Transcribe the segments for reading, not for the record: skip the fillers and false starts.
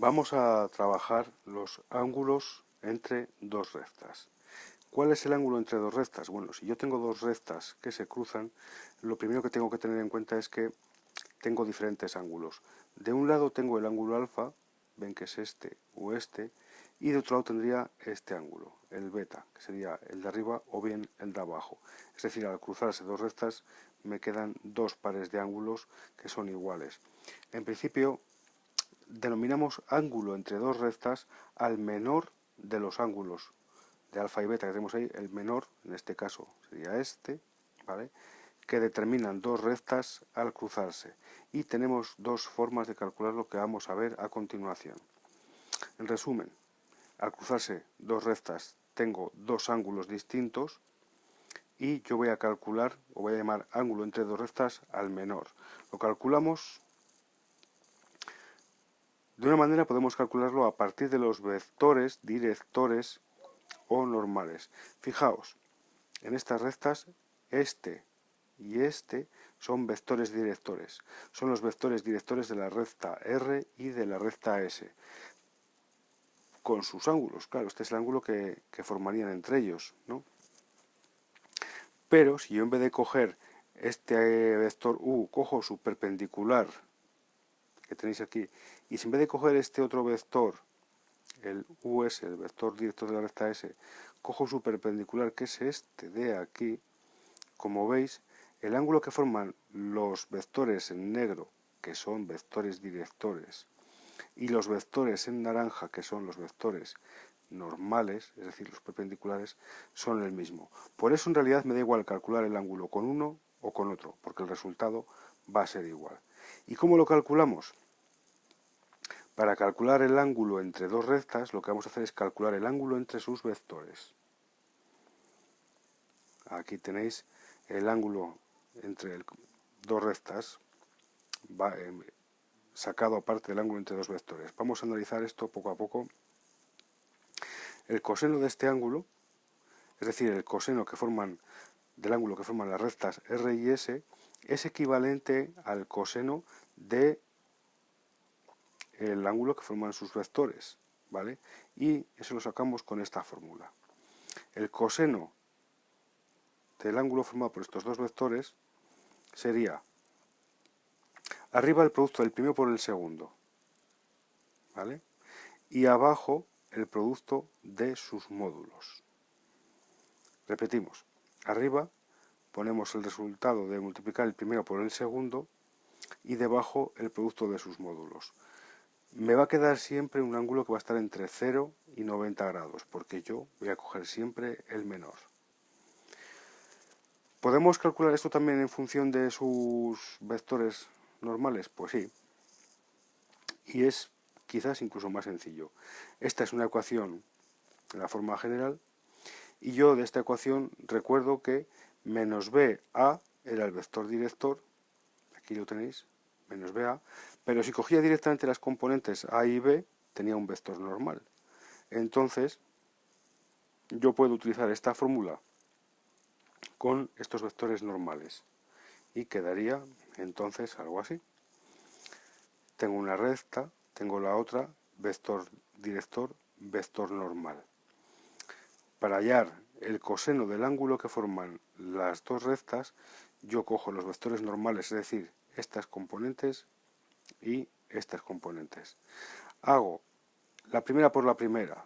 Vamos a trabajar los ángulos entre dos rectas. ¿Cuál es el ángulo entre dos rectas? Bueno, si yo tengo dos rectas que se cruzan, lo primero que tengo que tener en cuenta es que tengo diferentes ángulos. De un lado tengo el ángulo alfa, ven que es este o este, y de otro lado tendría este ángulo, el beta, que sería el de arriba o bien el de abajo. Es decir, al cruzarse dos rectas me quedan dos pares de ángulos que son iguales. En principio, denominamos ángulo entre dos rectas al menor de los ángulos de alfa y beta que tenemos ahí. El menor, en este caso, sería este, ¿vale?, que determinan dos rectas al cruzarse. Y tenemos dos formas de calcular lo que vamos a ver a continuación. En resumen, al cruzarse dos rectas tengo dos ángulos distintos y yo voy a calcular, o voy a llamar ángulo entre dos rectas al menor. Lo calculamos de una manera, podemos calcularlo a partir de los vectores directores o normales. Fijaos, en estas rectas, este y este son vectores directores. Son los vectores directores de la recta R y de la recta S. Con sus ángulos, claro, este es el ángulo que formarían entre ellos, ¿no? Pero si yo en vez de coger este vector U, cojo su perpendicular, que tenéis aquí, y si en vez de coger este otro vector, el US, el vector director de la recta S, cojo su perpendicular, que es este de aquí, como veis, el ángulo que forman los vectores en negro, que son vectores directores, y los vectores en naranja, que son los vectores normales, es decir, los perpendiculares, son el mismo. Por eso en realidad me da igual calcular el ángulo con uno o con otro, porque el resultado va a ser igual. ¿Y cómo lo calculamos? Para calcular el ángulo entre dos rectas, lo que vamos a hacer es calcular el ángulo entre sus vectores. Aquí tenéis el ángulo entre dos rectas, sacado aparte del ángulo entre dos vectores. Vamos a analizar esto poco a poco. El coseno de este ángulo, es decir, el coseno del ángulo que forman las rectas R y S, es equivalente al coseno del ángulo que forman sus vectores, ¿vale? Y eso lo sacamos con esta fórmula. El coseno del ángulo formado por estos dos vectores sería arriba el producto del primero por el segundo, ¿vale?, y abajo el producto de sus módulos. Repetimos, arriba ponemos el resultado de multiplicar el primero por el segundo y debajo el producto de sus módulos. Me va a quedar siempre un ángulo que va a estar entre 0 y 90 grados, porque yo voy a coger siempre el menor. ¿Podemos calcular esto también en función de sus vectores normales? Pues sí. Y es quizás incluso más sencillo. Esta es una ecuación en la forma general y yo de esta ecuación recuerdo que menos BA era el vector director, aquí lo tenéis, menos BA, pero si cogía directamente las componentes A y B tenía un vector normal. Entonces yo puedo utilizar esta fórmula con estos vectores normales y quedaría entonces algo así. Tengo una recta, tengo la otra, vector director, vector normal. Para hallar el coseno del ángulo que forman las dos rectas, yo cojo los vectores normales, es decir, estas componentes y estas componentes. Hago la primera por la primera,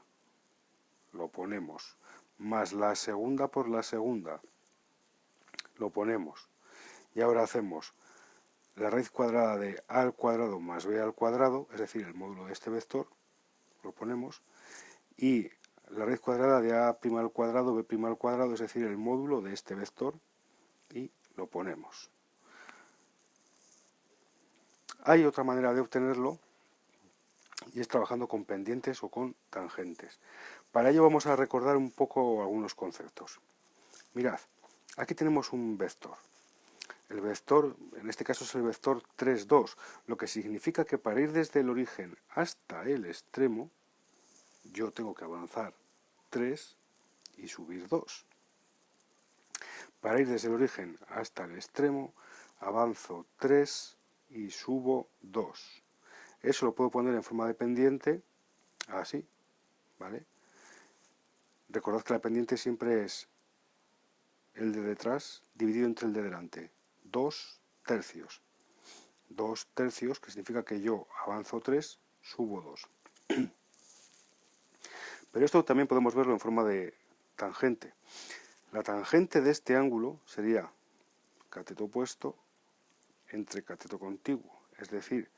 lo ponemos, más la segunda por la segunda, lo ponemos. Y ahora hacemos la raíz cuadrada de a al cuadrado más b al cuadrado, es decir, el módulo de este vector, lo ponemos, y la raíz cuadrada de a' al cuadrado, b' al cuadrado, es decir, el módulo de este vector, y lo ponemos. Hay otra manera de obtenerlo, y es trabajando con pendientes o con tangentes. Para ello vamos a recordar un poco algunos conceptos. Mirad, aquí tenemos un vector. El vector, en este caso es el vector 3, 2, lo que significa que para ir desde el origen hasta el extremo, yo tengo que avanzar 3 y subir 2. Para ir desde el origen hasta el extremo, avanzo 3 y subo 2. Eso lo puedo poner en forma de pendiente, así, ¿vale? Recordad que la pendiente siempre es el de detrás dividido entre el de delante, 2/3. 2/3, que significa que yo avanzo 3, subo 2. Pero esto también podemos verlo en forma de tangente. La tangente de este ángulo sería cateto opuesto entre cateto contiguo, es decir,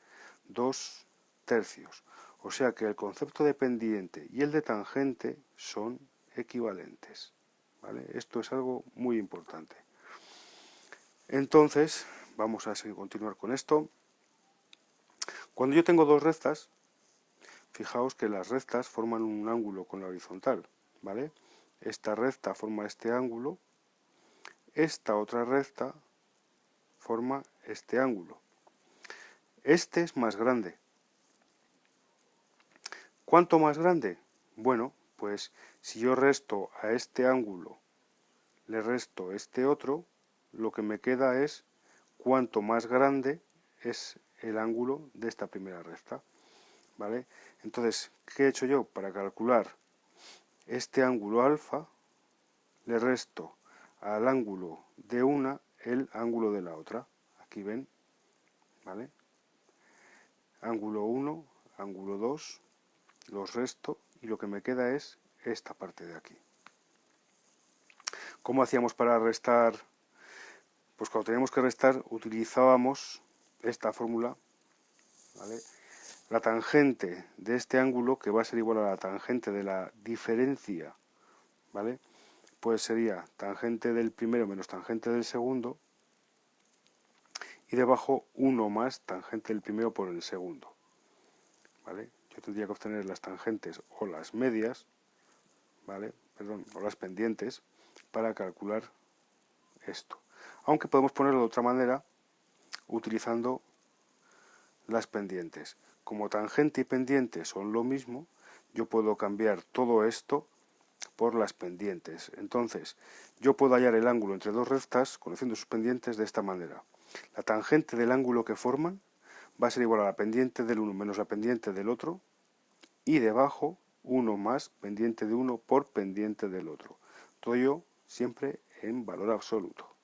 2/3. O sea que el concepto de pendiente y el de tangente son equivalentes, ¿vale? Esto es algo muy importante. Entonces, vamos a continuar con esto. Cuando yo tengo dos rectas, fijaos que las rectas forman un ángulo con la horizontal, ¿vale? Esta recta forma este ángulo, esta otra recta forma este ángulo. Este es más grande. ¿Cuánto más grande? Bueno, pues si yo resto a este ángulo, le resto este otro, lo que me queda es cuánto más grande es el ángulo de esta primera recta, ¿vale? Entonces, ¿qué he hecho yo? Para calcular este ángulo alfa, le resto al ángulo de una el ángulo de la otra. Aquí ven, ¿vale? Ángulo 1, ángulo 2, los resto y lo que me queda es esta parte de aquí. ¿Cómo hacíamos para restar? Pues cuando teníamos que restar utilizábamos esta fórmula, ¿vale? La tangente de este ángulo, que va a ser igual a la tangente de la diferencia, ¿vale? Pues sería tangente del primero menos tangente del segundo, y debajo 1 más tangente del primero por el segundo, ¿vale? Yo tendría que obtener las tangentes o las medias, ¿vale? Perdón, o las pendientes para calcular esto. Aunque podemos ponerlo de otra manera utilizando las pendientes. Como tangente y pendiente son lo mismo, yo puedo cambiar todo esto por las pendientes. Entonces, yo puedo hallar el ángulo entre dos rectas conociendo sus pendientes de esta manera. La tangente del ángulo que forman va a ser igual a la pendiente del uno menos la pendiente del otro, y debajo 1 más pendiente de uno por pendiente del otro. Todo ello siempre en valor absoluto.